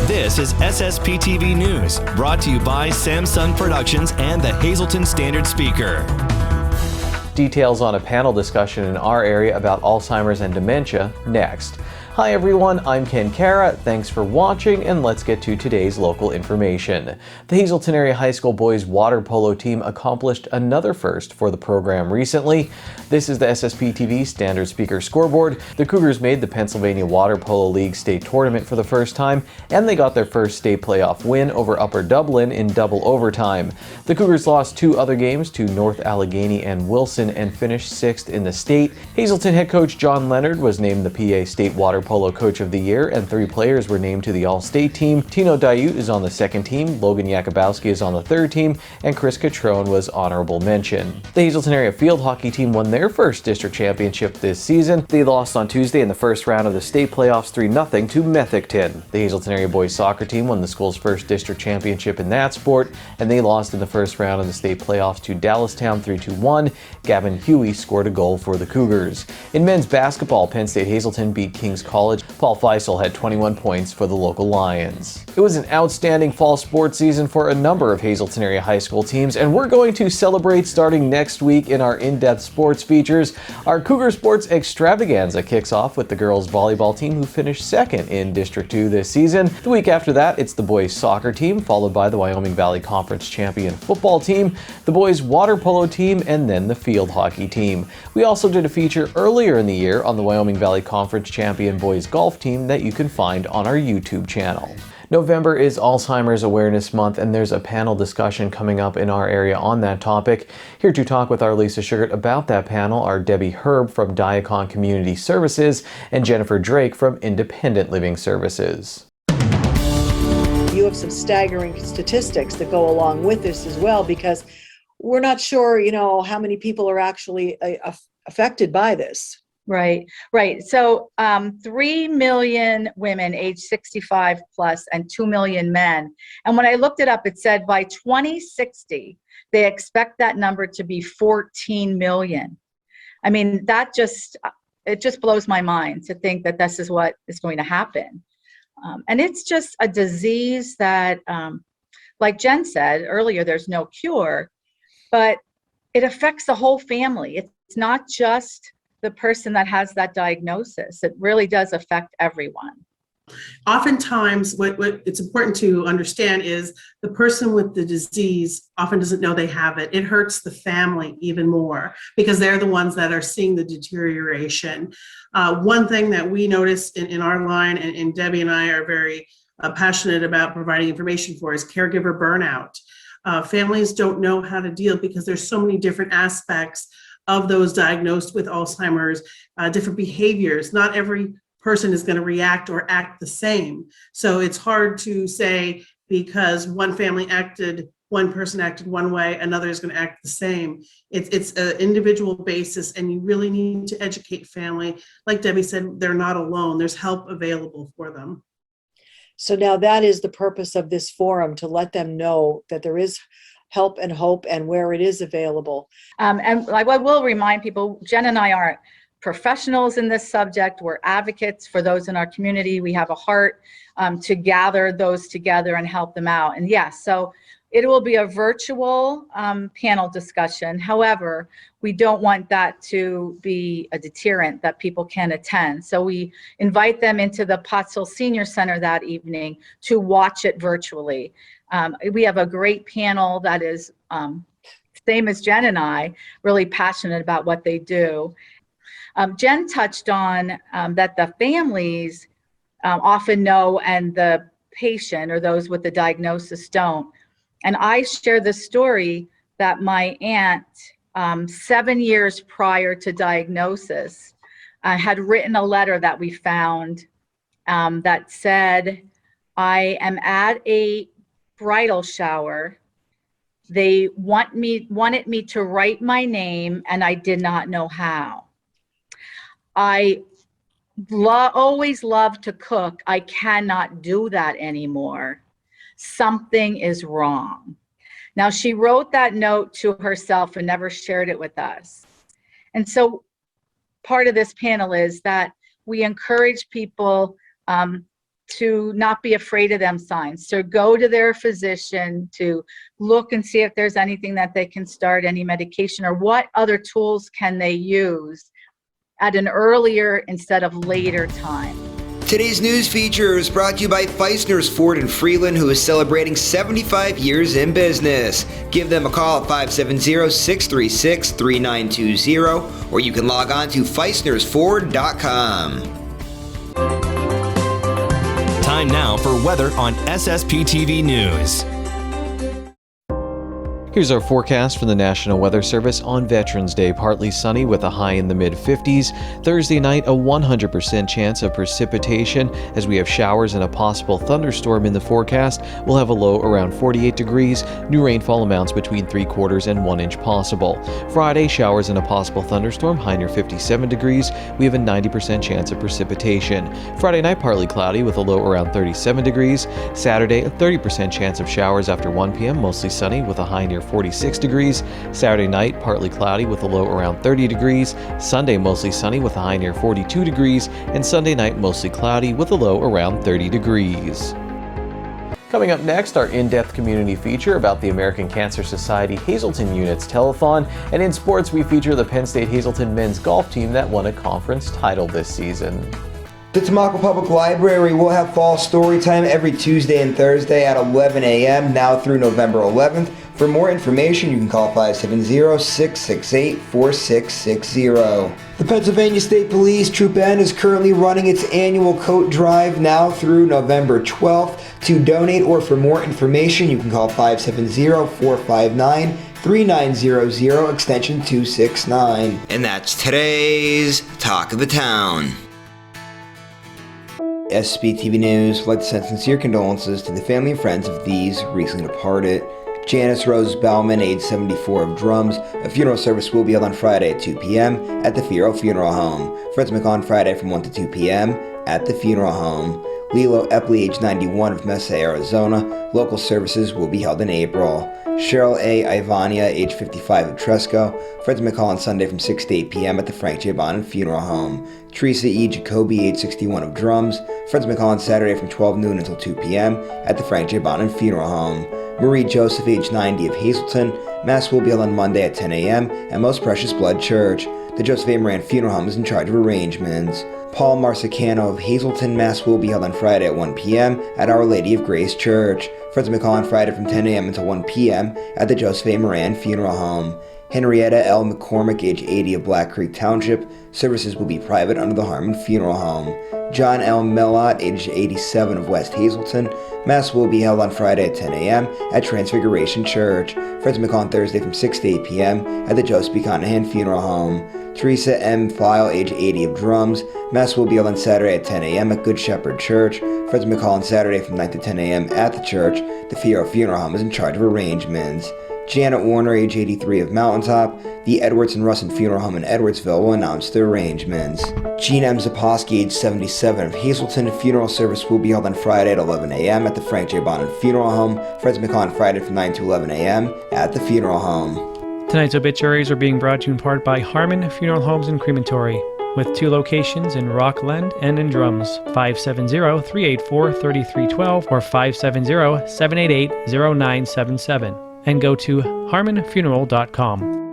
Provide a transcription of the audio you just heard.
This is SSPTV News, brought to you by Samsung Productions and the Hazleton Standard Speaker. Details on a panel discussion in our area about Alzheimer's and dementia next. Hi everyone, I'm Ken Cara. Thanks for watching, and let's get to today's local information. The Hazleton Area High School boys water polo team accomplished another first for the program recently. This is the SSPTV Standard Speaker scoreboard. The Cougars made the Pennsylvania Water Polo League state tournament for the first time, and they got their first state playoff win over Upper Dublin in double overtime. The Cougars lost two other games to North Allegheny and Wilson and finished 6th in the state. Hazleton head coach John Leonard was named the PA State Water Polo Coach of the Year, and 3 players were named to the All-State team. Tino Diute is on the 2nd team, Logan Yakubowski is on the 3rd team, and Chris Catrone was honorable mention. The Hazleton area field hockey team won their first district championship this season. They lost on Tuesday in the first round of the state playoffs 3-0 to Methicton. The Hazleton area boys soccer team won the school's first district championship in that sport, and they lost in the first round of the state playoffs to Dallastown 3-1. Gavin Huey scored a goal for the Cougars. In men's basketball, Penn State Hazleton beat King's College. Paul Feisel had 21 points for the local Lions. It was an outstanding fall sports season for a number of Hazleton area high school teams, and we're going to celebrate starting next week in our in-depth sports features. Our Cougar Sports Extravaganza kicks off with the girls volleyball team, who finished 2nd in District 2 this season. The week after that, it's the boys soccer team, followed by the Wyoming Valley Conference champion football team, the boys water polo team, and then the field hockey team. We also did a feature earlier in the year on the Wyoming Valley Conference champion boys golf team that you can find on our YouTube channel. November is Alzheimer's Awareness Month, and there's a panel discussion coming up in our area on that topic. Here to talk with our Lisa Sugart about that panel are Debbie Herb from Diacon Community Services and Jennifer Drake from Independent Living Services. You have some staggering statistics that go along with this as well, because we're not sure, how many people are actually affected by this. Right. So 3 million women age 65 plus and 2 million men. And when I looked it up, it said by 2060, they expect that number to be 14 million. I mean, it just blows my mind to think that this is what is going to happen. And it's just a disease that, like Jen said earlier, there's no cure, but it affects the whole family. It's not just the person that has that diagnosis. It really does affect everyone. Oftentimes, what it's important to understand is the person with the disease often doesn't know they have it. It hurts the family even more because they're the ones that are seeing the deterioration. One thing that we notice in our line, and Debbie and I are very passionate about providing information for, is caregiver burnout. Families don't know how to deal because there's so many different aspects of those diagnosed with Alzheimer's, different behaviors. Not every person is going to react or act the same. So it's hard to say because one person acted one way, another is going to act the same. It's an individual basis, and you really need to educate family. Like Debbie said, they're not alone. There's help available for them. So now that is the purpose of this forum, to let them know that there is help and hope and where it is available. And I will remind people, Jen and I aren't professionals in this subject. We're advocates for those in our community. We have a heart to gather those together and help them out. And yes, so it will be a virtual panel discussion. However, we don't want that to be a deterrent that people can attend. So we invite them into the Pottsville Senior Center that evening to watch it virtually. We have a great panel that is same as Jen and I, really passionate about what they do. Jen touched on that the families often know and the patient or those with the diagnosis don't. And I share the story that my aunt, 7 years prior to diagnosis, had written a letter that we found that said, I am at a bridal shower. They wanted me to write my name, and I did not know how. I always loved to cook. I cannot do that anymore. Something is wrong. Now, she wrote that note to herself and never shared it with us. And so part of this panel is that we encourage people to not be afraid of them signs, to go to their physician, to look and see if there's anything that they can start, any medication, or what other tools can they use at an earlier instead of later time. Today's news feature is brought to you by Feisner's Ford in Freeland, who is celebrating 75 years in business. Give them a call at 570-636-3920, or you can log on to feisnersford.com. Time now for weather on SSPTV News. Here's our forecast from the National Weather Service on Veterans Day. Partly sunny with a high in the mid-50s. Thursday night, a 100% chance of precipitation as we have showers and a possible thunderstorm in the forecast. We'll have a low around 48 degrees. New rainfall amounts between 3/4 and 1 inch possible. Friday, showers and a possible thunderstorm, high near 57 degrees. We have a 90% chance of precipitation. Friday night, partly cloudy with a low around 37 degrees. Saturday, a 30% chance of showers after 1 p.m., mostly sunny with a high near 46 degrees. Saturday night, partly cloudy with a low around 30 degrees. Sunday, mostly sunny with a high near 42 degrees. And Sunday night, mostly cloudy with a low around 30 degrees. Coming up next, our in-depth community feature about the American Cancer Society Hazleton Units Telethon. And in sports, we feature the Penn State Hazleton men's golf team that won a conference title this season. The Tamaqua Public Library will have fall story time every Tuesday and Thursday at 11 a.m. now through November 11th. For more information, you can call 570-668-4660. The Pennsylvania State Police Troop N is currently running its annual coat drive now through November 12th. To donate or for more information, you can call 570-459-3900, extension 269. And that's today's Talk of the Town. SSPTV News would like to send sincere condolences to the family and friends of these recently departed. Janice Rose Bauman, age 74, of drums. A funeral service will be held on Friday at 2 p.m. at the Fierro Funeral Home. Fritz McCon Friday from 1 to 2 p.m. at the funeral home. Lilo Epley, age 91, of Mesa, Arizona. Local services will be held in April. Cheryl A. Ivania, age 55, of Tresco. Fritz McCall on Sunday from 6 to 8 p.m. at the Frank J. Bonin Funeral Home. Teresa E. Jacoby, age 61, of drums. Fritz McCall on Saturday from 12 noon until 2 p.m. at the Frank J. Bonin Funeral Home. Marie Joseph, age 90, of Hazleton. Mass will be held on Monday at 10 a.m. at Most Precious Blood Church. The Joseph A. Moran Funeral Home is in charge of arrangements. Paul Marsicano of Hazleton, Mass will be held on Friday at 1 p.m. at Our Lady of Grace Church. Fritz McCall on Friday from 10 a.m. until 1 p.m. at the Joseph A. Moran Funeral Home. Henrietta L. McCormick, age 80, of Black Creek Township. Services will be private under the Harmon Funeral Home. John L. Mellott, age 87, of West Hazleton. Mass will be held on Friday at 10 a.m. at Transfiguration Church. Fritz McCall on Thursday from 6 to 8 p.m. at the Joseph B. Conahan Funeral Home. Teresa M. File, age 80, of drums. Mass will be held on Saturday at 10 a.m. at Good Shepherd Church. Fritz McCall on Saturday from 9 to 10 a.m. at the church. The Fierro Funeral Home is in charge of arrangements. Janet Warner, age 83, of Mountaintop. The Edwards and Russin Funeral Home in Edwardsville will announce their arrangements. Jean M. Zaposki, age 77, of Hazleton. Funeral service will be held on Friday at 11 a.m. at the Frank J. Bonin Funeral Home. Fritz McCall on Friday from 9 to 11 a.m. at the funeral home. Tonight's obituaries are being brought to you in part by Harmon Funeral Homes and Crematory, with 2 locations in Rockland and in Drums, 570-384-3312 or 570-788-0977, and go to harmonfuneral.com.